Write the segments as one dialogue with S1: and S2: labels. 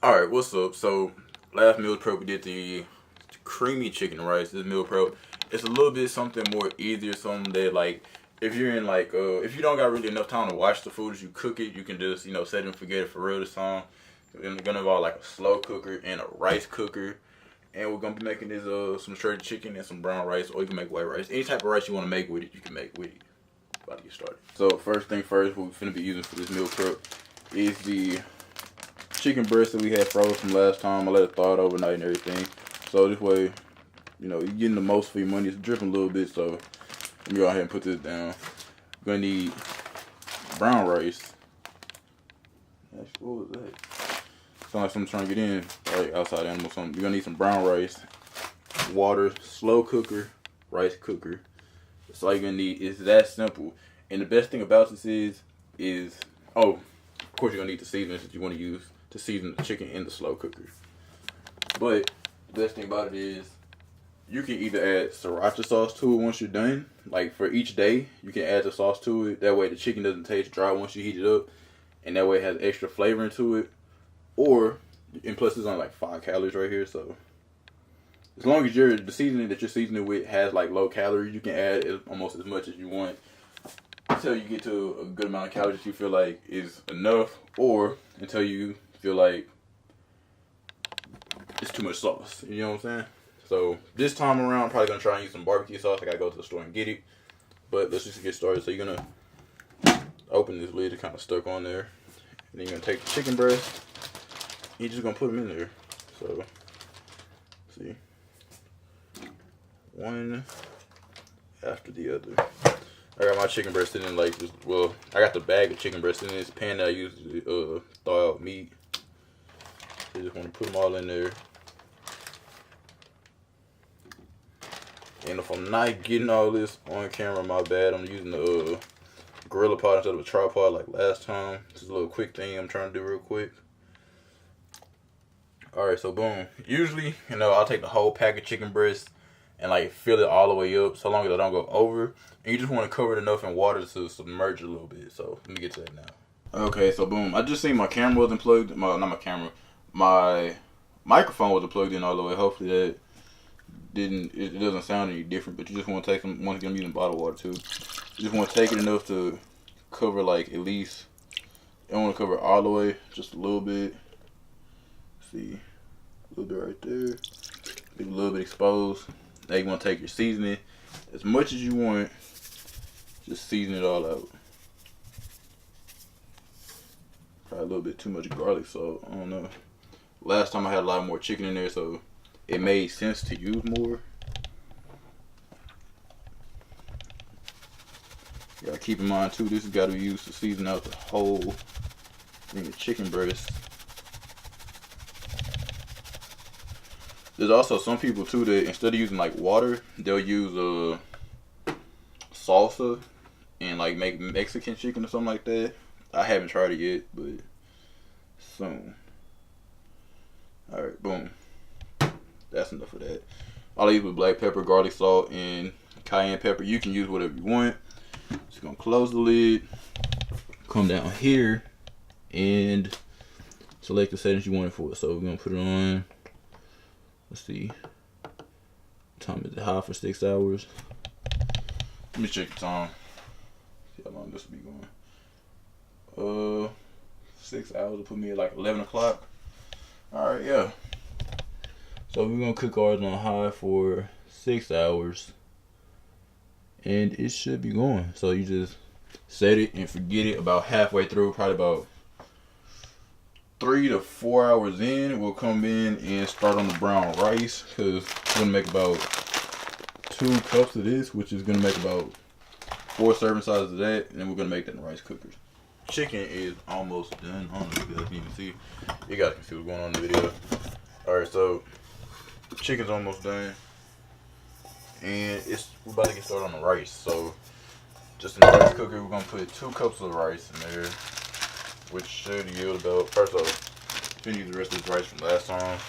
S1: Alright, what's up? So, last meal prep we did the creamy chicken rice. This meal prep, it's a little bit something more easier, something that like if you're in like if you don't got really enough time to watch the food as you cook it, you can just set it and forget it for real this time. It's gonna involve like a slow cooker and a rice cooker, and we're gonna be making this some shredded chicken and some brown rice, or you can make white rice. Any type of rice you want to make with it, you can make with it. About to get started. So first thing first, what we're finna be using for this meal prep is the chicken breast that we had frozen from last time. I let it thaw it overnight and everything. So this way, you're getting the most for your money. It's dripping a little bit, so let me go ahead and put this down. You're gonna need brown rice. Actually, what was that? Sound like something trying to get in, like outside animal something. You're gonna need some brown rice, water, slow cooker, rice cooker. That's all you're gonna need. It's that simple. And the best thing about this is oh, of course you're gonna need the seasonings that you want to use to season the chicken in the slow cooker. But the best thing about it is you can either add sriracha sauce to it once you're done. Like for each day, you can add the sauce to it. That way the chicken doesn't taste dry once you heat it up, and that way it has extra flavor into it. Or, and plus it's only like 5 calories right here, so as long as the seasoning that you're seasoning with has like low calories, you can add almost as much as you want until you get to a good amount of calories that you feel like is enough, or until you feel like it's too much sauce. You know what I'm saying? So this time around, I'm probably gonna try and use some barbecue sauce. I gotta go to the store and get it. But let's just get started. So you're gonna open this lid, it kind of stuck on there, and then you're gonna take the chicken breast. You're just gonna put them in there. So see, one after the other. I got my chicken breast in like this. Well, I got the bag of chicken breast in this pan that I use to thaw out meat. So you just want to put them all in there. And if I'm not getting all this on camera, my bad. I'm using the Gorilla Pod instead of a tripod like last time. Just a little quick thing I'm trying to do real quick. Alright, so boom. Usually, I'll take the whole pack of chicken breast and like fill it all the way up so long as I don't go over. And you just want to cover it enough in water to submerge it a little bit. So let me get to that now. Okay, so boom. I just seen my camera wasn't plugged. Not my camera. My microphone wasn't plugged in all the way. Hopefully that it doesn't sound any different. But you just want to take some. Once again, I'm using bottled water too. You just want to take it enough to cover like at least. You don't want to cover it all the way. Just a little bit. See, a little bit right there. Leave a little bit exposed. Now you want to take your seasoning as much as you want. Just season it all out. Probably a little bit too much garlic, so I don't know. Last time I had a lot more chicken in there, so it made sense to use more. You gotta keep in mind too, this has got to be used to season out the whole chicken breast. There's also some people too that instead of using like water, they'll use salsa and like make Mexican chicken or something like that. I haven't tried it yet, but soon. Alright, boom. That's enough of that. I'll use with black pepper, garlic salt, and cayenne pepper. You can use whatever you want. Just gonna close the lid. Come down here and select the settings you want it for. So we're gonna put it on. Let's see. Time is high for 6 hours. Let me check the time. See how long this will be going. 6 hours will put me at like 11 o'clock. Alright, yeah. So we're gonna cook ours on high for 6 hours. And it should be going. So you just set it and forget it about halfway through, probably about 3 to 4 hours in. We'll come in and start on the brown rice, because we're gonna make about 2 cups of this, which is gonna make about 4 serving sizes of that, and then we're gonna make that in rice cookers. Chicken is almost done. I don't know if you guys can even see. You guys can see what's going on in the video. Alright, so chicken's almost done. And we're about to get started on the rice. So just in the rice cooker, we're gonna put 2 cups of rice in there, which should yield about, first off, I'm gonna use the rest of this rice from last time.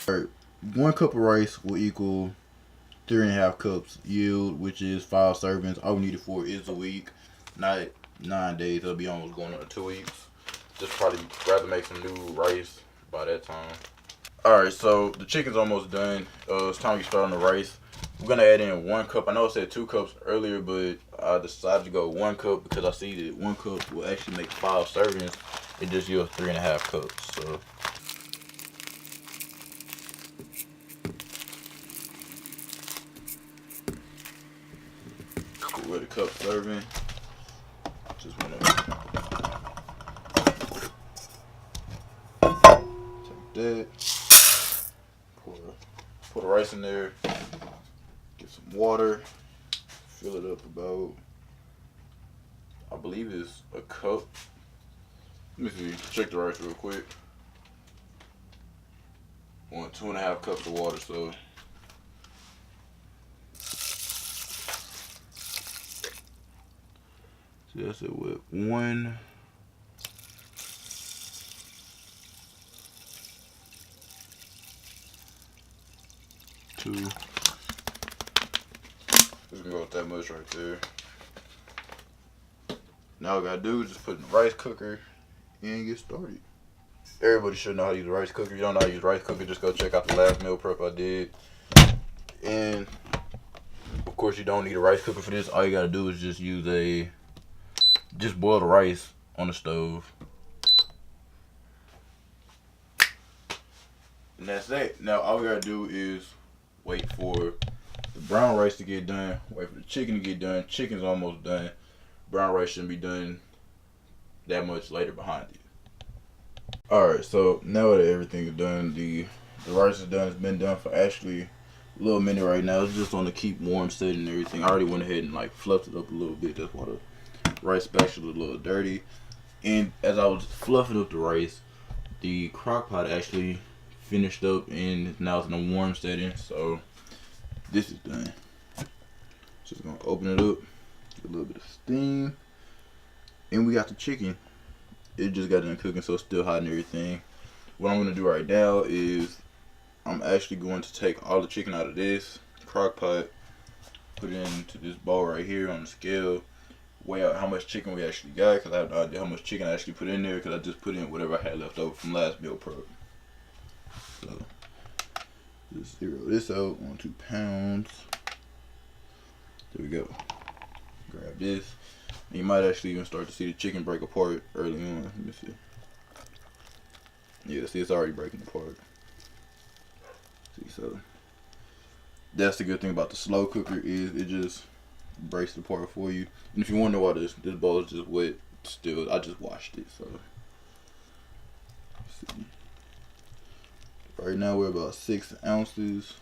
S1: Alright, 1 cup of rice will equal 3.5 cups yield, which is 5 servings. All we need it for is a week, not 9 days. It'll be almost going on to 2 weeks. Just probably rather make some new rice by that time. Alright, so the chicken's almost done. It's time to start on the rice. We're gonna add in 1 cup. I know I said 2 cups earlier, but I decided to go 1 cup because I see that 1 cup will actually make 5 servings. It just yields 3.5 cups. So with a cup serving, just wanna take that, pour the rice in there, get some water, fill it up about, I believe it's a cup. Let me see, check the rice real quick. I want 2.5 cups of water, so that's it with 1. 2. Just gonna go with that much right there. Now all I gotta do is just put in the rice cooker and get started. Everybody should know how to use a rice cooker. If you don't know how to use a rice cooker, just go check out the last meal prep I did. And of course you don't need a rice cooker for this. All you gotta do is just boil the rice on the stove. And that's it. Now all we gotta do is wait for the brown rice to get done, wait for the chicken to get done. Chicken's almost done. Brown rice shouldn't be done that much later behind it. Alright, so now that everything is done, the rice is done. It's been done for actually a little minute right now. It's just on the keep warm setting and everything. I already went ahead and like fluffed it up a little bit. That's why the rice spatula is a little dirty. And as I was fluffing up the rice, the crock pot actually finished up and now it's in a warm setting. So this is done. Just gonna open it up, get a little bit of steam, and we got the chicken. It just got done cooking, so it's still hot and everything. What I'm gonna do right now is I'm actually going to take all the chicken out of this crock pot, put it into this bowl right here on the scale, weigh out how much chicken we actually got, because I have no idea how much chicken I actually put in there, because I just put in whatever I had left over from last meal prep. So just zero this out on 2 pounds. There we go. Grab this. And you might actually even start to see the chicken break apart early on. Let me see. Yeah, see, it's already breaking apart. See, so that's the good thing about the slow cooker is it just breaks it apart for you. And if you wonder why this bowl is just wet, still, I just washed it. So let's see. Right now we're about 6 ounces.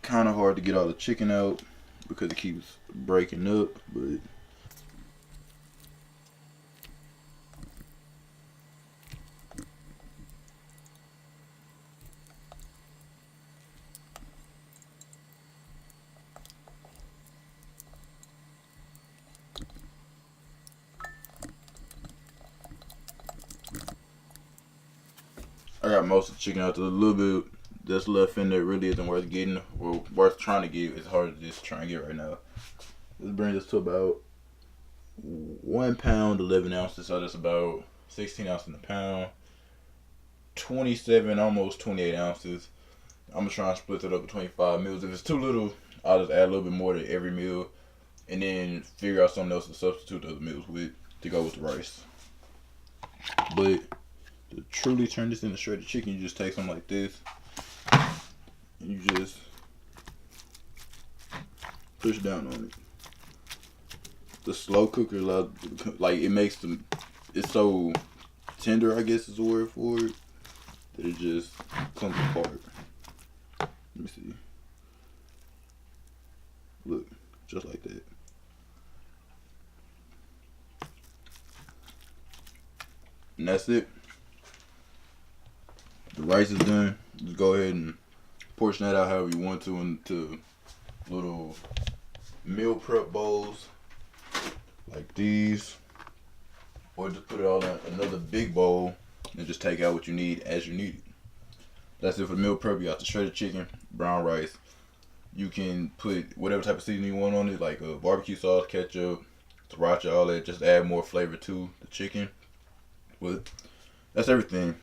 S1: Kind of hard to get all the chicken out because it keeps breaking up, but I got most of the chicken out. There's a little bit that's left in there really isn't worth getting, or worth trying to get. It's hard to just try and get right now. This brings us to about 1 pound, 11 ounces. So that's about 16 ounces in a pound. 27, almost 28 ounces. I'm gonna try and split it up between 5 meals. If it's too little, I'll just add a little bit more to every meal, and then figure out something else to substitute the other meals with to go with the rice. But to truly turn this into shredded chicken, you just take something like this, and you just push down on it. The slow cooker, like it makes them, it's so tender, I guess is the word for it, that it just comes apart. Let me see. Look, just like that. And that's it. The rice is done. Just go ahead and portion that out however you want to into little meal prep bowls like these, or just put it all in another big bowl and just take out what you need as you need it. That's it for the meal prep. You got the shredded chicken, brown rice. You can put whatever type of seasoning you want on it, like barbecue sauce, ketchup, sriracha, all that. Just add more flavor to the chicken. But that's everything.